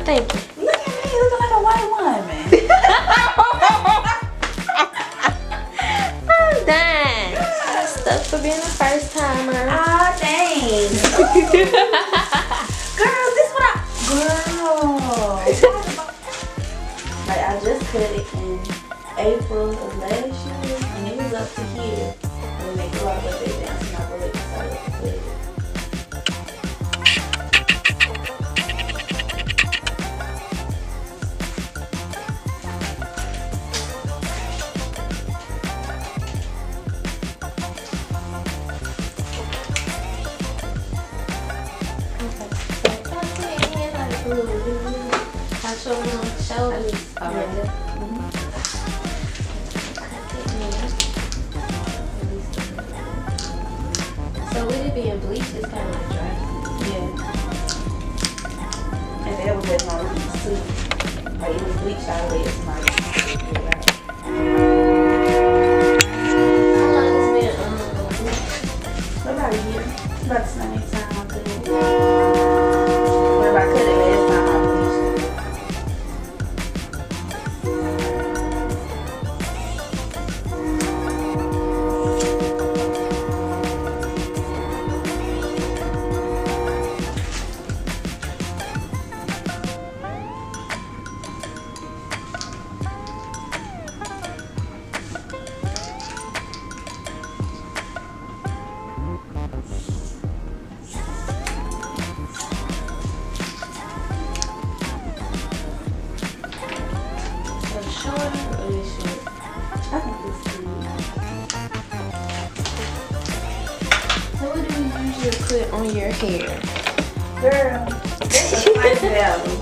Thank you. Look at me, looking like a white woman. I'm done. Stuff for being a first timer. Ah, thanks. Girl, this what Girl. Like, I just cut it in April of last year, and it was up to here. And then they go all the way back down to my butt, so I had to cut it. Shoulders. Alright. So with it being bleached, it's kind of like dry. Yeah. And that was at my roots too. Like, it was bleached all the way to my roots. How long has it been? About a year. About the same time I cut it. When I cut it last time, I bleached it. I think it's good. So what do you usually put on your hair? Girl, that's a fine value.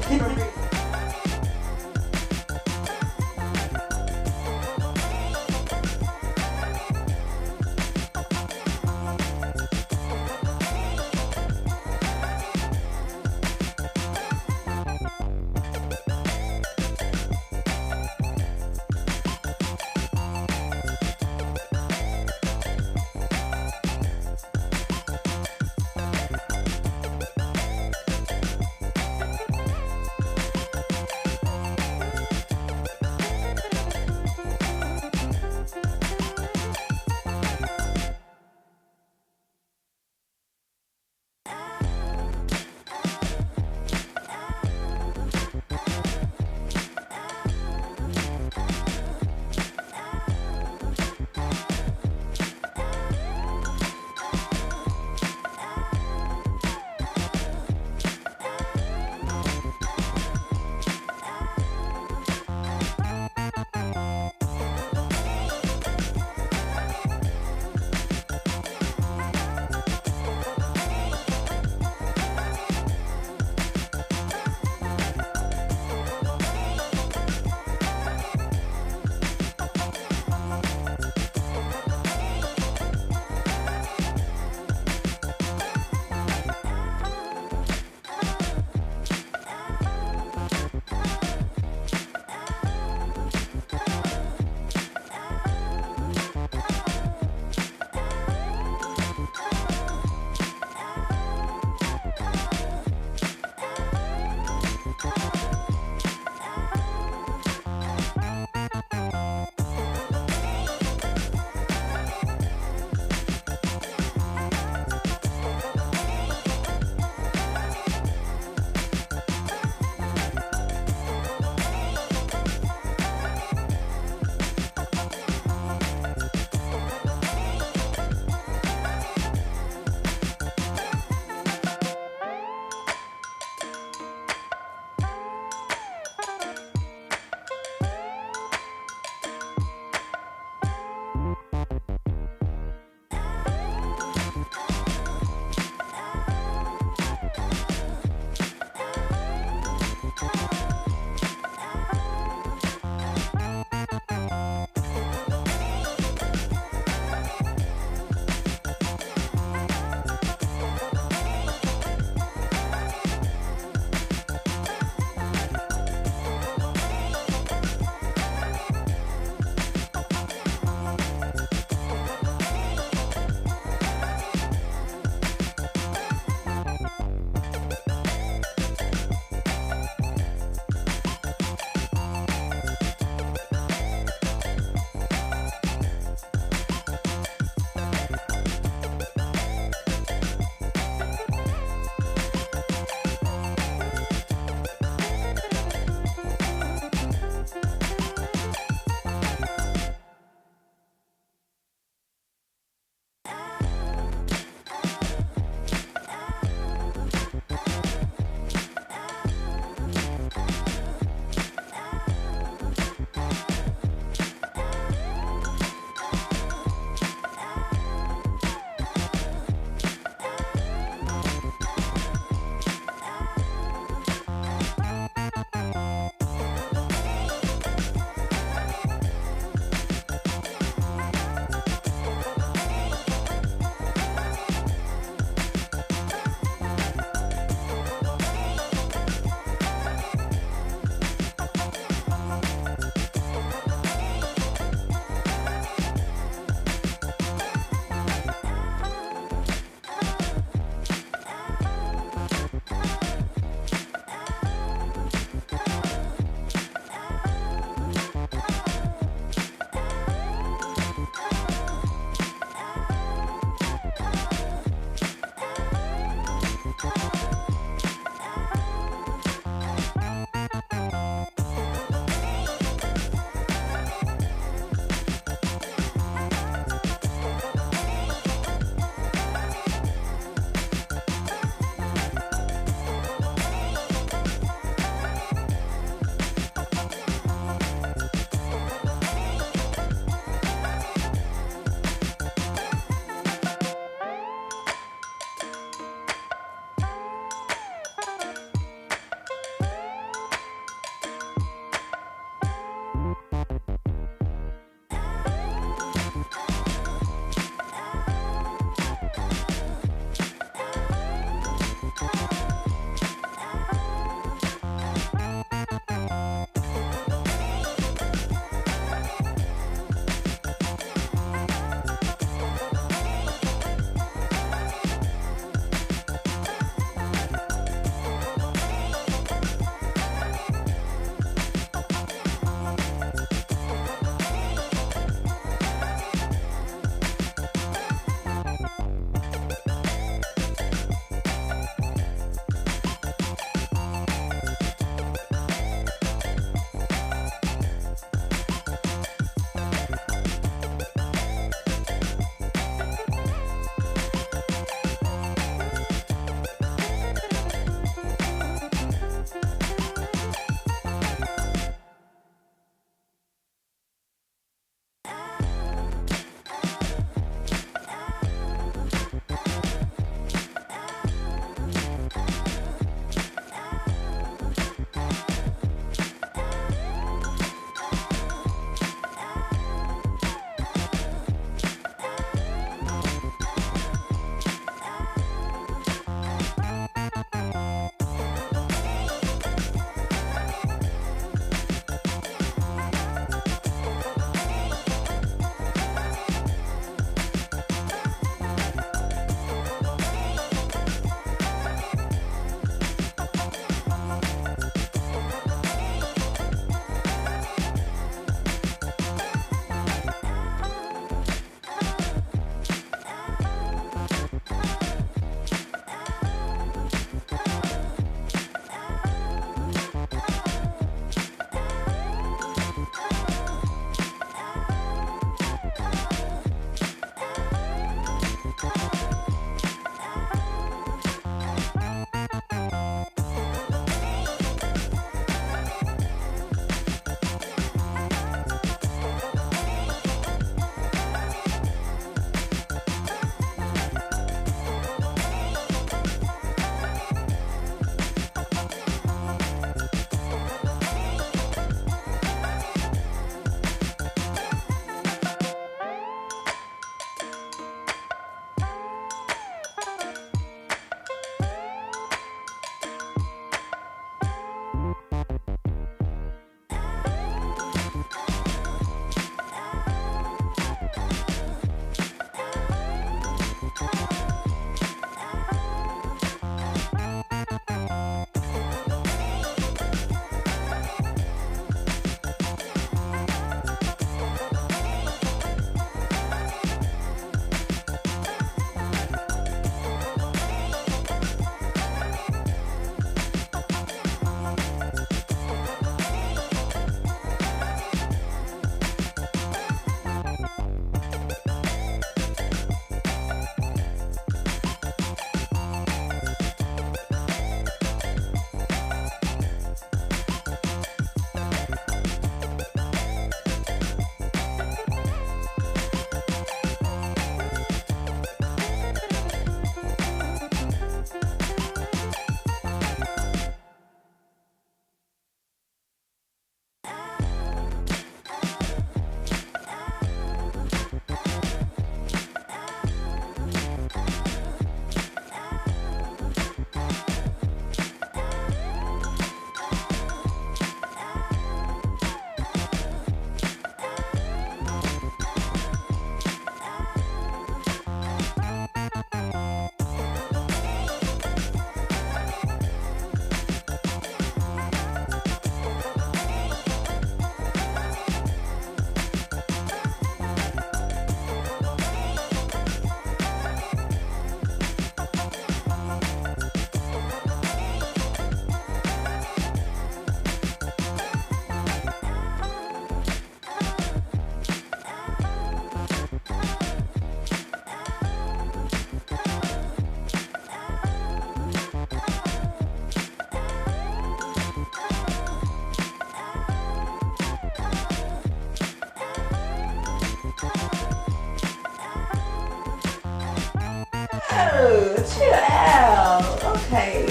chill out. Okay.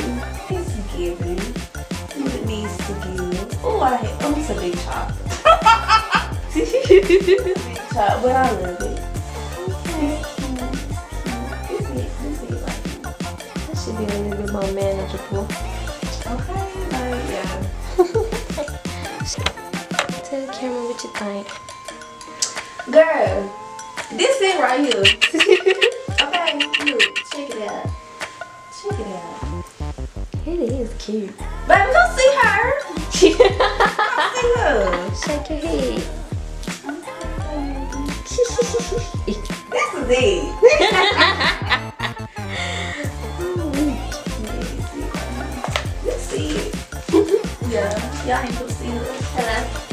It's giving. It needs to give. Oh, it's a big chocolate. Big chocolate, but I love it. Okay. It's it like it. That should be a little bit more manageable. Okay, like, yeah. Tell the camera what you think. Girl, this it right here. Okay, look, check it out. Check it out. It is cute. Baby, come see her. Come see her. Shake your head. This is it. You see it. Yeah, y'all ain't gonna see her. Hello.